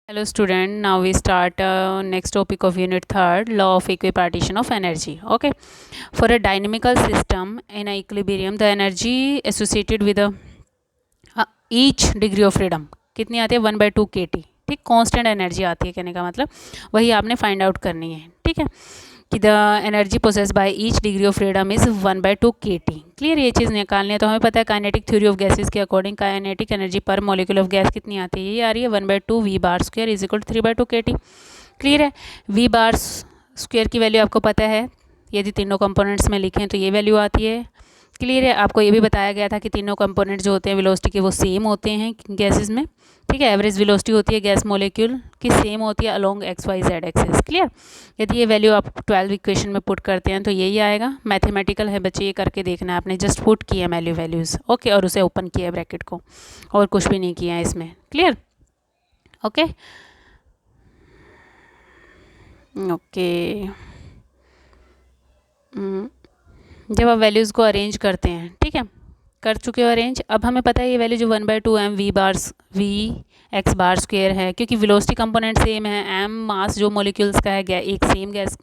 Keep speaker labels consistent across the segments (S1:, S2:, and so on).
S1: Hello student, now we start next topic of unit 3rd, law of equipartition of energy. Okay, for a dynamical system in a equilibrium the energy associated with each degree of freedom कितनी आती है 1/2 kT. ठीक, constant energy आती है, कहने का मतलब वही आपने फाइंड आउट करनी है. ठीक है कि the energy process by each degree of freedom is 1/2 kT. Clear, ये चीज़ निकालनी है. तो हमें पता है काइनेटिक थ्योरी ऑफ गैसेस के according kinetic energy per molecule of gas कितनी आती है, ये आ रही है 1/2 V⁻² is equal to 3/2 kT. Clear है. V⁻² की वैल्यू आपको पता है, यदि तीनों कंपोनेंट्स में लिखें तो ये वैल्यू आती है. क्लियर है. आपको ये भी बताया गया था कि तीनों कंपोनेंट जो होते हैं वेलोसिटी के वो सेम होते हैं गैसेस में. ठीक है, एवरेज वेलोसिटी होती है गैस मॉलिक्यूल की सेम होती है अलोंग XYZ एक्सिस. क्लियर. यदि ये वैल्यू आप 12 इक्वेशन में पुट करते हैं तो यही आएगा. मैथमेटिकल है बच्चे, ये करके देखना है आपने. जस्ट पुट किया वैल्यूज़. ओके, और उसे ओपन किया ब्रैकेट को, और कुछ भी नहीं किया है इसमें. क्लियर. Okay okay. जब आप वैल्यूज़ को अरेंज करते हैं, ठीक है, कर चुके हो अरेंज. अब हमें पता है ये वैल्यू जो 1/2 m V⁻² है, क्योंकि वेलोसिटी कंपोनेंट सेम है. m मास जो मॉलिक्यूल्स का है एक सेम गैस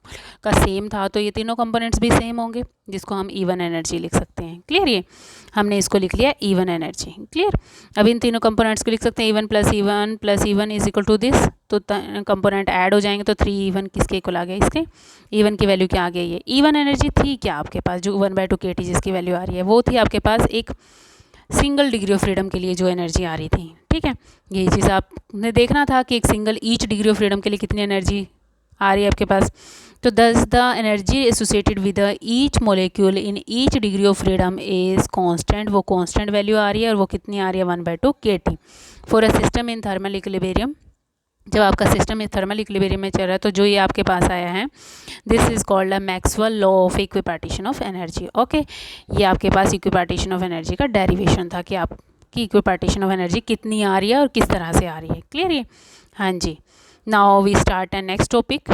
S1: का सेम था, तो ये तीनों कंपोनेंट्स भी सेम होंगे, जिसको हम इवन एनर्जी लिख सकते हैं. क्लियर. ये हमने इसको लिख लिया इवन एनर्जी. क्लियर. अब इन तीनों कंपोनेंट्स को लिख सकते हैं even plus even is equal to this. तो कंपोनेंट ऐड हो जाएंगे तो 3 इवन किसके इक्वल आ गया, इसके. इवन की वैल्यू क्या आ गई है, इवन एनर्जी थी क्या आपके पास, जो 1/2 kT जिसकी वैल्यू आ रही है वो थी आपके पास एक सिंगल डिग्री ऑफ फ्रीडम के लिए जो एनर्जी आ रही थी. ठीक है, यही चीज़ आपने देखना था कि एक single each degree of freedom के लिए कितनी एनर्जी आ रही है आपके पास. तो दस the energy associated with each molecule in each degree of freedom is constant. वो कांस्टेंट वैल्यू आ रही है, और वो कितनी आ रही है 1/2 kT for a system in thermal equilibrium. जब आपका सिस्टम थर्मल इक्विलिब्रियम में चल रहा है तो जो ये आपके पास आया है, this is called a Maxwell law of equipartition of energy. Okay, ये आपके पास इक्विपार्टीशन ऑफ एनर्जी का डेरिवेशन था कि आपकी इक्विपार्टीशन ऑफ एनर्जी कितनी आ रही है और किस तरह से आ रही है. क्लियर है. हाँ जी. Now we start a next topic,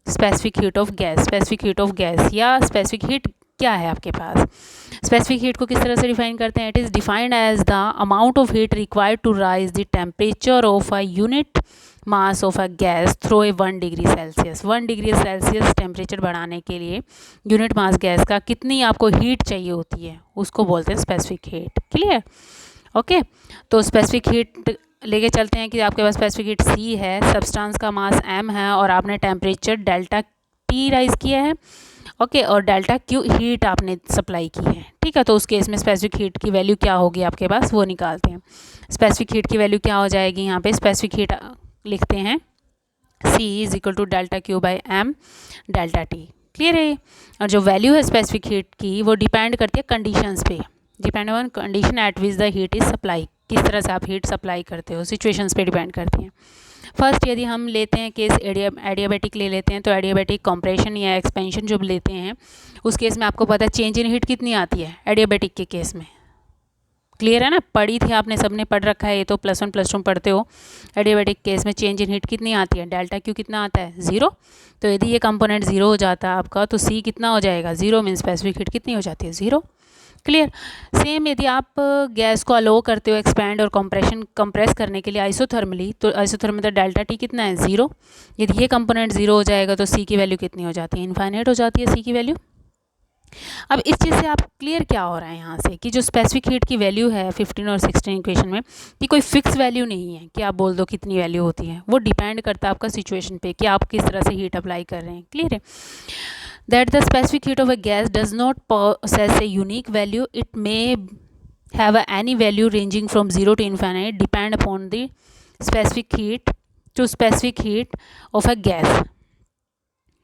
S1: specific heat of gas. Specific heat of gas या स्पेसिफिक हीट क्या है आपके पास. स्पेसिफिक हीट को किस तरह से डिफाइन करते हैं. It is defined as the amount of heat required to raise the temperature of a unit mass of a gas through a 1 degree Celsius. 1 degree Celsius temperature बढ़ाने के लिए यूनिट मास गैस का कितनी आपको heat चाहिए होती है, उसको बोलते हैं स्पेसिफिक हीट. क्लियर. ओके, तो स्पेसिफिक हीट लेके चलते हैं कि आपके पास स्पेसिफिक हीट C है, सब्सटेंस का मास m है, और आपने टेम्परेचर ΔT राइज किया है. ओके, और ΔQ हीट आपने सप्लाई की है. ठीक है, तो उस केस में स्पेसिफिक हीट की वैल्यू क्या होगी आपके पास, वो निकालते हैं. स्पेसिफिक हीट की वैल्यू क्या हो जाएगी, यहाँ पे स्पेसिफिक हीट लिखते हैं C is equal to ΔQ/m ΔT. Clear है. और जो वैल्यू है स्पेसिफिक हीट की वो डिपेंड करती है कंडीशंस पे. Depend on condition at which the heat is supply. किस तरह से आप हीट सप्लाई करते हो, सिचुएशंस पे डिपेंड करती हैं. फर्स्ट यदि हम लेते हैं केस एडियाबैटिक ले लेते हैं, तो एडियाबैटिक कंप्रेशन या एक्सपेंशन जब लेते हैं उस केस में आपको पता है चेंज इन हीट कितनी आती है एडियाबैटिक के केस में. क्लियर है ना, पढ़ी थी आपने, सबने पढ़ रखा है ये तो, +1 +2 पढ़ते हो. एडियाबैटिक केस में चेंज इन हीट कितनी आती है, ΔQ कितना आता है 0. तो यदि ये कंपोनेंट 0 हो जाता है आपका तो C कितना हो जाएगा 0, मीन स्पेसिफिक हीट कितनी हो जाती है 0. क्लियर. सेम यदि आप गैस को अलो करते हो एक्सपैंड और कंप्रेस करने के लिए आइसोथर्मली, तो आइसोथर्मल ΔT कितना है 0. यदि ये कंपोनेंट 0 हो जाएगा तो C की वैल्यू कितनी हो जाती है, इनफाइनाइट हो जाती है C की वैल्यू. अब इस चीज़ से आप क्लियर क्या हो रहा है यहाँ से कि जो स्पेसिफिक हीट की वैल्यू है 15 और 16 इक्वेशन में, कि कोई फिक्स वैल्यू नहीं है कि आप बोल दो कितनी वैल्यू होती है. वो डिपेंड करता है आपका सिचुएशन पे कि आप किस तरह से हीट अप्लाई कर रहे हैं. क्लियर है. that the specific heat of a gas does not possess a unique value. It may have any value ranging from 0 to infinite, depend upon the specific heat of a gas.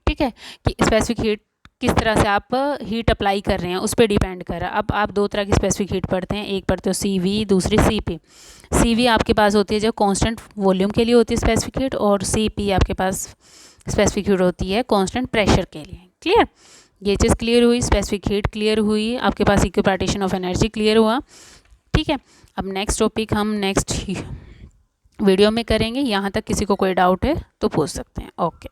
S1: ठीक है, कि specific heat किस तरह से आप heat apply कर रहे हैं उस पर डिपेंड कर रहा है. अब आप 2 तरह की स्पेसिफिक हीट पढ़ते हैं, एक पढ़ते हो CV, दूसरी CP. CV आपके पास होती है जो कांस्टेंट वॉल्यूम के लिए होती है स्पेसिफिक हीट, और CP आपके पास स्पेसिफिक हीट होती है कांस्टेंट प्रेशर के लिए. क्लियर. ये चीज़ क्लियर हुई, स्पेसिफिक हीट क्लियर हुई, आपके पास इक्विपार्टीशन ऑफ एनर्जी क्लियर हुआ. ठीक है, अब नेक्स्ट टॉपिक हम नेक्स्ट वीडियो में करेंगे. यहाँ तक किसी को कोई डाउट है तो पूछ सकते हैं. ओके.